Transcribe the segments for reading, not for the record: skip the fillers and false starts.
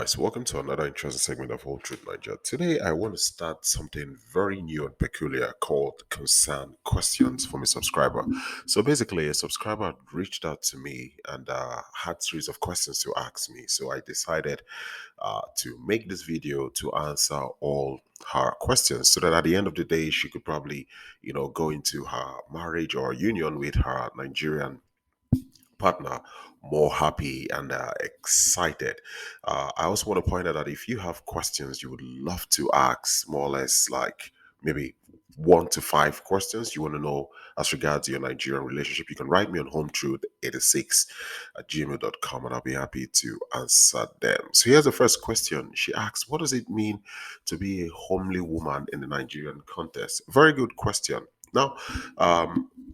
guys, welcome to another interesting segment of Whole Truth Nigeria. Today, I want to start something very new and peculiar called Concern Questions from a subscriber. So basically, a subscriber reached out to me and had series of questions to ask me. So I decided to make this video to answer all her questions, so that at the end of the day, she could probably, go into her marriage or union with her Nigerian partner more happy and excited. I also want to point out that if you have questions you would love to ask, more or less like maybe 1 to 5 questions you want to know as regards your Nigerian relationship, you can write me on hometruth86@gmail.com and I'll be happy to answer them. So here's the first question. She asks, what does it mean to be a homely woman in the Nigerian context? Very good question. Now,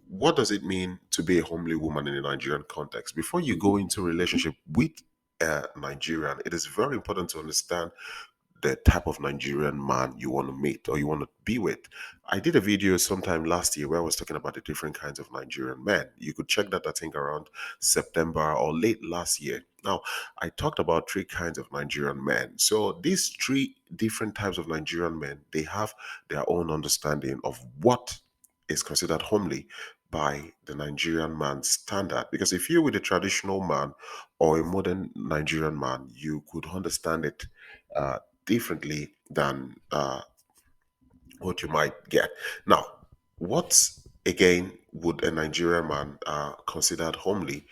what does it mean to be a homely woman in a Nigerian context? Before you go into a relationship with a Nigerian, it is very important to understand the type of Nigerian man you want to meet or you want to be with. I did a video sometime last year where I was talking about the different kinds of Nigerian men. You could check that, I think, around September or late last year. Now, I talked about 3 kinds of Nigerian men. So these 3 different types of Nigerian men, they have their own understanding of what is considered homely by the Nigerian man's standard. Because if you're with a traditional man or a modern Nigerian man, you could understand it differently than what you might get. Now, what again would a Nigerian man considered homely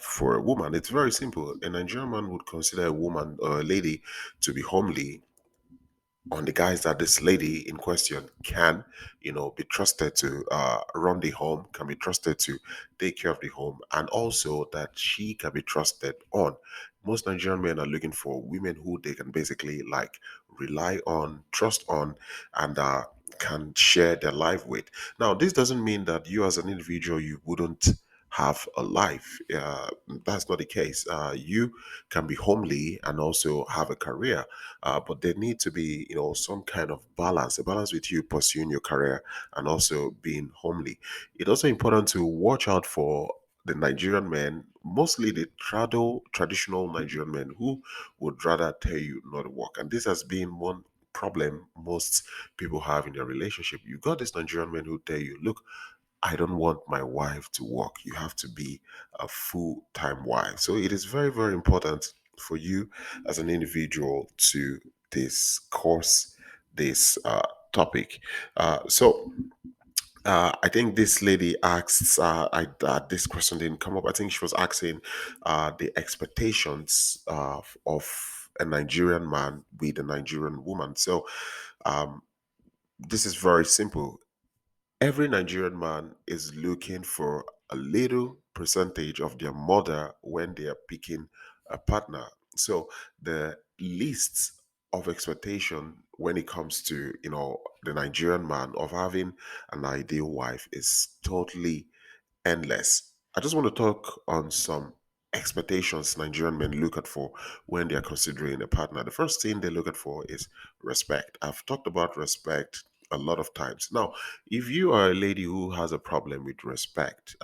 for a woman? It's very simple. A Nigerian man would consider a woman or a lady to be homely on the guise that this lady in question can, be trusted to run the home, can be trusted to take care of the home, and also that she can be trusted on. Most Nigerian men are looking for women who they can basically like rely on, trust on, and can share their life with. Now, this doesn't mean that you as an individual you wouldn't have a life. That's not the case. You can be homely and also have a career, but there need to be, some kind of balance, a balance with you pursuing your career and also being homely. It's also important to watch out for the Nigerian men, mostly the traditional Nigerian men who would rather tell you not to work. And this has been one problem most people have in their relationship. You got this Nigerian men who tell you, look, I don't want my wife to work. You have to be a full-time wife. So it is very, very important for you as an individual to discuss this topic. I think this lady asks, this question didn't come up. I think she was asking the expectations of a Nigerian man with a Nigerian woman. So um, this is very simple. Every Nigerian man is looking for a little percentage of their mother when they are picking a partner. So the list of expectation when it comes to, the Nigerian man of having an ideal wife is totally endless. I just want to talk on some expectations Nigerian men look at for when they are considering a partner. The first thing they look at for is respect. I've talked about respect a lot of times. Now, if you are a lady who has a problem with respect,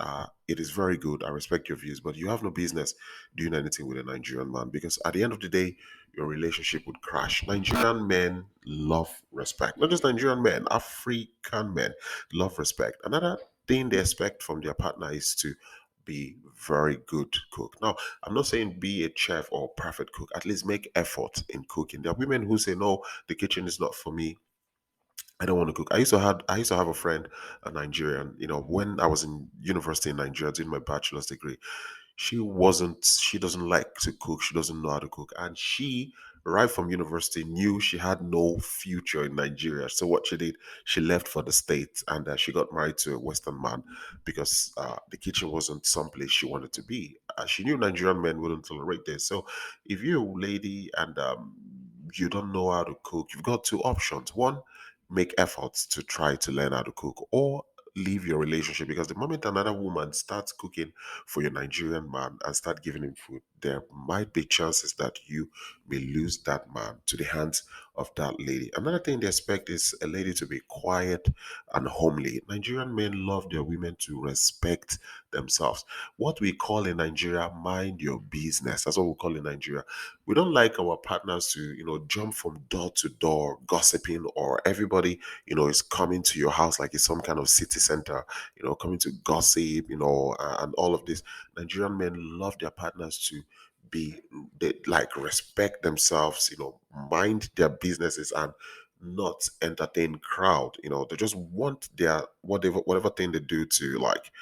it is very good. I respect your views, but you have no business doing anything with a Nigerian man because at the end of the day, your relationship would crash. Nigerian men love respect. Not just Nigerian men, African men love respect. Another thing they expect from their partner is to be very good cook. Now, I'm not saying be a chef or perfect cook. At least make effort in cooking. There are women who say, "No, the kitchen is not for me. I don't want to cook." I used to have a friend, a Nigerian. When I was in university in Nigeria doing my bachelor's degree, she doesn't like to cook, she doesn't know how to cook, and she right from university knew she had no future in Nigeria. So what she did, she left for the States and she got married to a Western man because the kitchen wasn't someplace she wanted to be. She knew Nigerian men wouldn't tolerate this. So if you're a lady and you don't know how to cook, you've got 2 options. One, make efforts to try to learn how to cook, or leave your relationship, because the moment another woman starts cooking for your Nigerian man and start giving him food, there might be chances that you may lose that man to the hands of that lady. Another thing they expect is a lady to be quiet and homely. Nigerian men love their women to respect themselves. What we call in Nigeria, mind your business. That's what we call in Nigeria. We don't like our partners to, jump from door to door gossiping, or everybody, is coming to your house like it's some kind of city center, coming to gossip, and all of this. Nigerian men love their partners to be, they like respect themselves, mind their businesses and not entertain crowd. They just want their whatever thing they do to like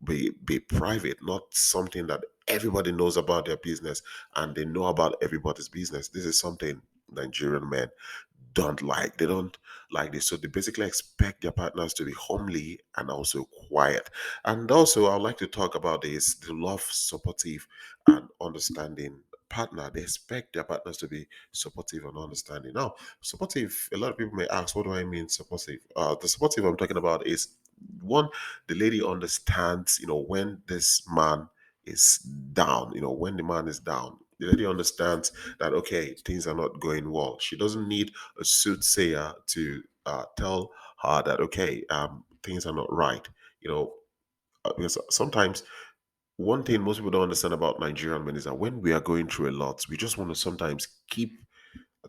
be private, not something that everybody knows about their business and they know about everybody's business. This is something Nigerian men don't like. They don't like this. So they basically expect their partners to be homely and also quiet. And also, I'd like to talk about this the love, supportive, and understanding partner. They expect their partners to be supportive and understanding. Now, supportive, a lot of people may ask, what do I mean supportive? The supportive I'm talking about is one, the lady understands, when this man is down, when the man is down. The lady understands that okay, things are not going well. She doesn't need a soothsayer to tell her that okay, things are not right. You know, because sometimes one thing most people don't understand about Nigerian men is that when we are going through a lot, we just want to sometimes keep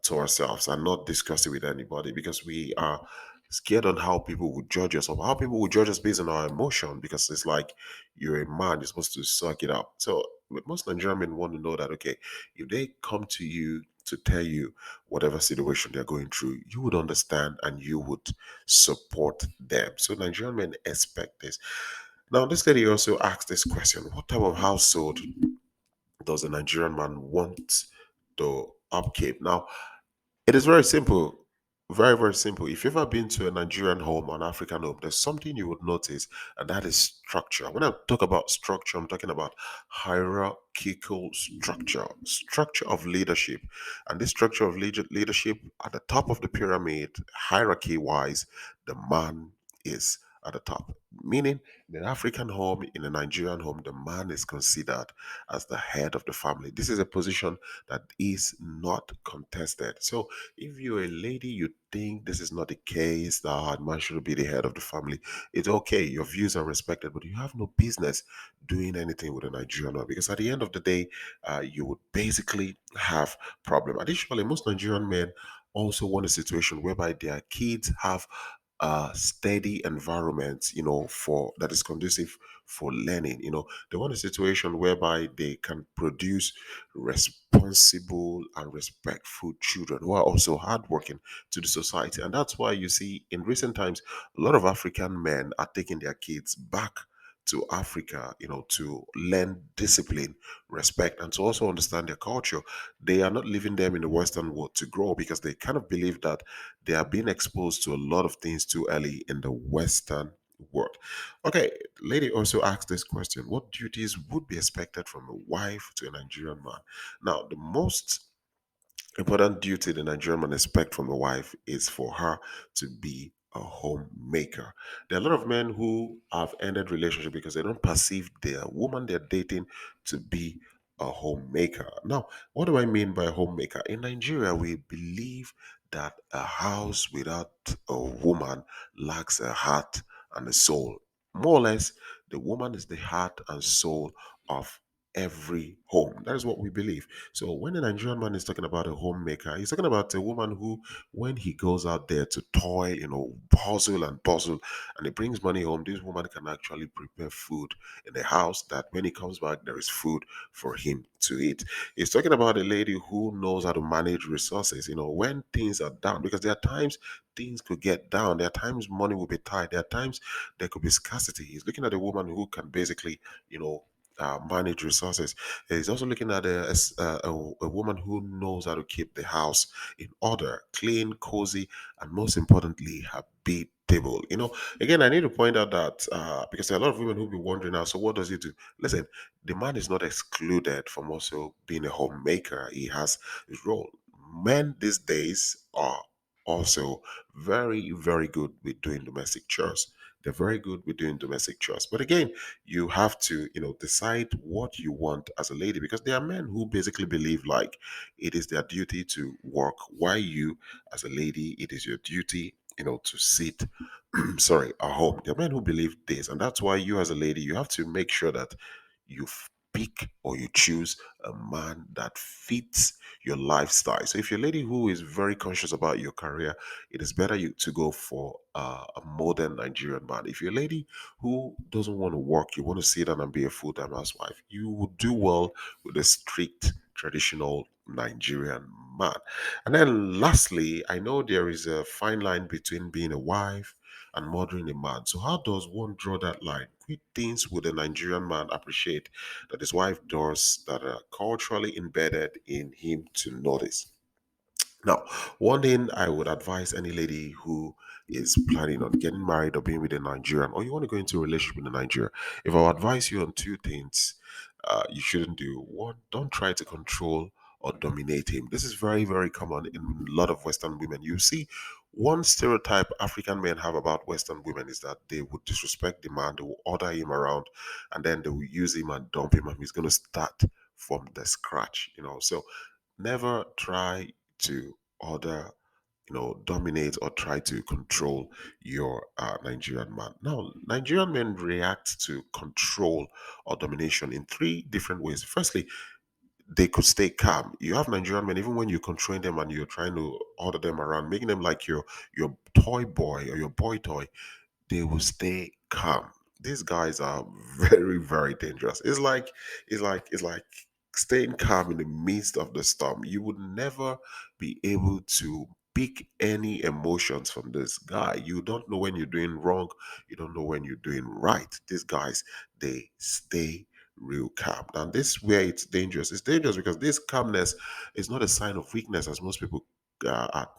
to ourselves and not discuss it with anybody because we are scared on how people would judge us or how people would judge us based on our emotion because it's like you're a man, you're supposed to suck it up. So most Nigerian men want to know that okay, if they come to you to tell you whatever situation they're going through, you would understand and you would support them. So Nigerian men expect this. Now, this lady also asked this question: what type of household does a Nigerian man want to upkeep? Now, it is very simple. Very, very simple. If you've ever been to a Nigerian home or an African home, there's something you would notice, and that is structure. When I talk about structure, I'm talking about hierarchical structure of leadership. And this structure of leadership, at the top of the pyramid, hierarchy wise, the man is at the top. Meaning, in an African home, in a Nigerian home, the man is considered as the head of the family. This is a position that is not contested. So, if you're a lady, you think this is not the case, that man should be the head of the family, it's okay. Your views are respected, but you have no business doing anything with a Nigerian man because at the end of the day, you would basically have problem. Additionally, most Nigerian men also want a situation whereby their kids have a steady environment, for that is conducive for learning. They want a situation whereby they can produce responsible and respectful children who are also hardworking to the society. And that's why you see in recent times, a lot of African men are taking their kids back to Africa, to learn discipline, respect, and to also understand their culture. They are not leaving them in the Western world to grow because they kind of believe that they are being exposed to a lot of things too early in the Western world. Okay, lady also asked this question: what duties would be expected from a wife to a Nigerian man? Now, the most important duty the Nigerian man expect from a wife is for her to be a homemaker. There are a lot of men who have ended relationship because they don't perceive their woman they're dating to be a homemaker. Now, what do I mean by a homemaker? In Nigeria, we believe that a house without a woman lacks a heart and a soul. More or less, the woman is the heart and soul of every home. That is what we believe. So when a Nigerian man is talking about a homemaker, he's talking about a woman who, when he goes out there to toil, hustle and bustle, and he brings money home, this woman can actually prepare food in the house that when he comes back, there is food for him to eat. He's talking about a lady who knows how to manage resources, when things are down, because there are times things could get down. There are times money will be tight. There are times there could be scarcity. He's looking at a woman who can basically, manage resources. He's also looking at a woman who knows how to keep the house in order, clean, cozy, and most importantly, habitable. Again, I need to point out that because there are a lot of women who be wondering now, so what does he do? Listen, the man is not excluded from also being a homemaker. He has his role. Men these days are also very, very good with doing domestic chores. They're very good with doing domestic chores. But again, you have to, decide what you want as a lady, because there are men who basically believe like it is their duty to work, while you, as a lady, it is your duty, to sit, sorry, at home. There are men who believe this, and that's why you, as a lady, you have to make sure that you pick or you choose a man that fits your lifestyle. So if you're a lady who is very conscious about your career, it is better you to go for a modern Nigerian man. If you're a lady who doesn't want to work, you want to sit down and be a full-time housewife, you would do well with a strict traditional Nigerian man. And then lastly, I know there is a fine line between being a wife and mothering a man. So how does one draw that line? Which things would a Nigerian man appreciate that his wife does that are culturally embedded in him to notice? Now, one thing I would advise any lady who is planning on getting married or being with a Nigerian, or you want to go into a relationship with a Nigerian, if I advise you on two things you shouldn't do. One, don't try to control or dominate him. This is very, very common in a lot of Western women. You see, one stereotype African men have about Western women is that they would disrespect the man, they will order him around, and then they will use him and dump him, and he's going to start from the scratch. So never try to order, dominate or try to control your Nigerian man. Now, Nigerian men react to control or domination in three different ways. Firstly, they could stay calm. You have Nigerian men, even when you're controlling them and you're trying to order them around, making them like your toy boy or your boy toy, they will stay calm. These guys are very, very dangerous. It's like staying calm in the midst of the storm. You would never be able to pick any emotions from this guy. You don't know when you're doing wrong. You don't know when you're doing right. These guys, they stay real calm. And this is where it's dangerous. It's dangerous because this calmness is not a sign of weakness, as most people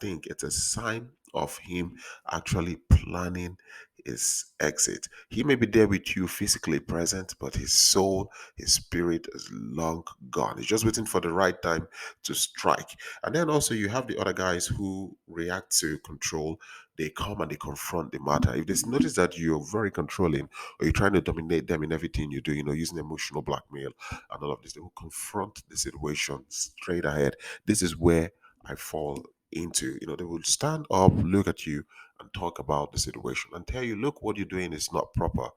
think. It's a sign of him actually planning his exit. He may be there with you physically present, but his soul, his spirit is long gone. He's just waiting for the right time to strike. And then also you have the other guys who react to control. They come and they confront the matter. If they notice that you're very controlling or you're trying to dominate them in everything you do, using emotional blackmail and all of this, they will confront the situation straight ahead. This is where I fall into. They will stand up, look at you, and talk about the situation and tell you, look, what you're doing is not proper,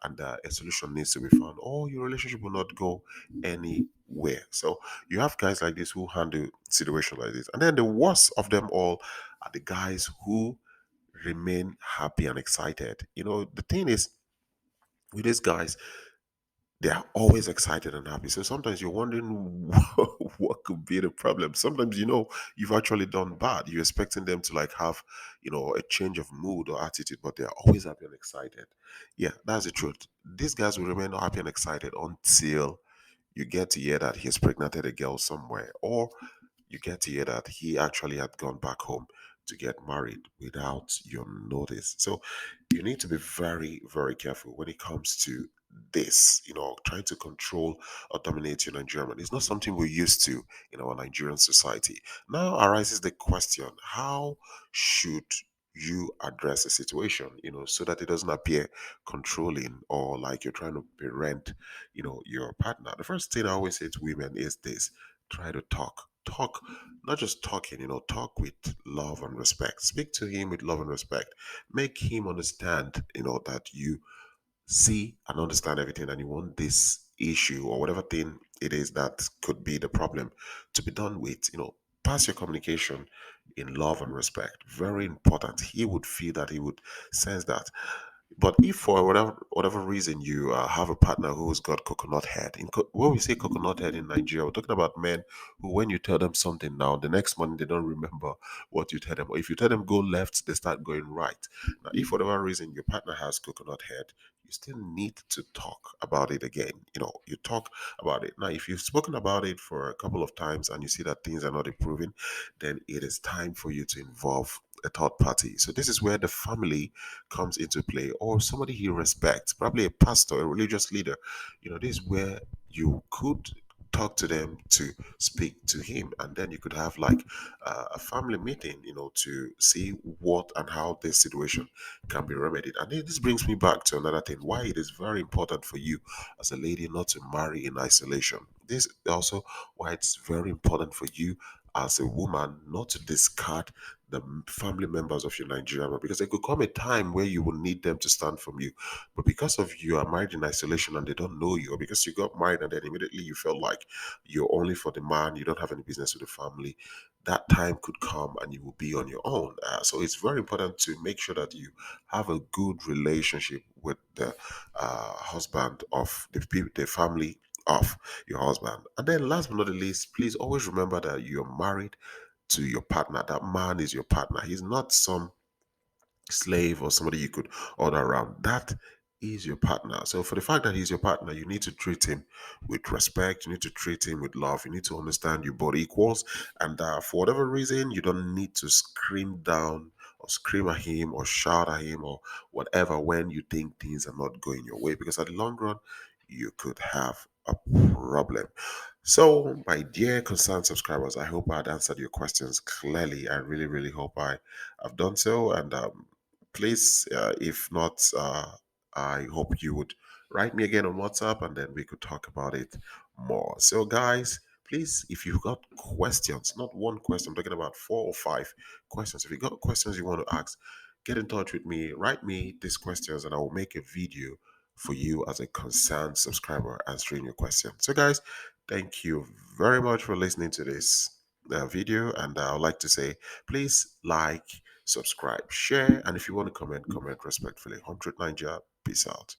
and a solution needs to be found, or your relationship will not go anywhere. So you have guys like this who handle situation like this, and then the worst of them all are the guys who remain happy and excited. The thing is with these guys, they are always excited and happy. So sometimes you're wondering what could be the problem. Sometimes you've actually done bad. You're expecting them to like have a change of mood or attitude, but they're always happy and excited. Yeah, that's the truth. These guys will remain happy and excited until you get to hear that he's pregnanted a girl somewhere, or you get to hear that he actually had gone back home to get married without your notice. So you need to be very, very careful when it comes to this, trying to control or dominate your Nigerian man. It's not something we're used to in our Nigerian society. Now arises the question, how should you address a situation, so that it doesn't appear controlling or like you're trying to parent, your partner? The first thing I always say to women is this: try to talk, not just talking, talk with love and respect. Speak to him with love and respect. Make him understand, that you see and understand everything, and you want this issue or whatever thing it is that could be the problem to be done with. Pass your communication in love and respect. Very important. He would feel that, he would sense that. But if for whatever reason you have a partner who's got coconut head, when we say coconut head in Nigeria, we're talking about men who, when you tell them something now, the next morning they don't remember what you tell them. Or if you tell them go left, they start going right. Now, if for whatever reason your partner has coconut head, you still need to talk about it again. You talk about it. Now, if you've spoken about it for a couple of times and you see that things are not improving, then it is time for you to involve a third party. So this is where the family comes into play, or somebody he respects, probably a pastor, a religious leader. This is where you could talk to them to speak to him, and then you could have like a family meeting, to see what and how this situation can be remedied. And then this brings me back to another thing: why it is very important for you as a lady not to marry in isolation. This is also why it's very important for you as a woman not to discard the family members of your Nigerian man, because there could come a time where you will need them to stand from you. But because of you are married in isolation and they don't know you, or because you got married and then immediately you felt like you're only for the man, you don't have any business with the family, that time could come and you will be on your own. So it's very important to make sure that you have a good relationship with the husband of the family of your husband. And then last but not the least, please always remember that you're married to your partner. That man is your partner. He's not some slave or somebody you could order around. That is your partner. So for the fact that he's your partner, you need to treat him with respect. You need to treat him with love. You need to understand you both equals. And for whatever reason, you don't need to scream down or scream at him or shout at him or whatever when you think things are not going your way, because at the long run, you could have a problem. So, my dear concerned subscribers, I hope I had answered your questions clearly. I really, really hope I have done so. And please, if not, I hope you would write me again on WhatsApp and then we could talk about it more. So, guys, please, if you've got questions, not one question, I'm talking about 4 or 5 questions. If you've got questions you want to ask, get in touch with me, write me these questions, and I will make a video for you as a concerned subscriber answering your question. So, guys, thank you very much for listening to this video, and I would like to say, please like, subscribe, share, and if you want to comment, comment respectfully. 100 Nigeria, peace out.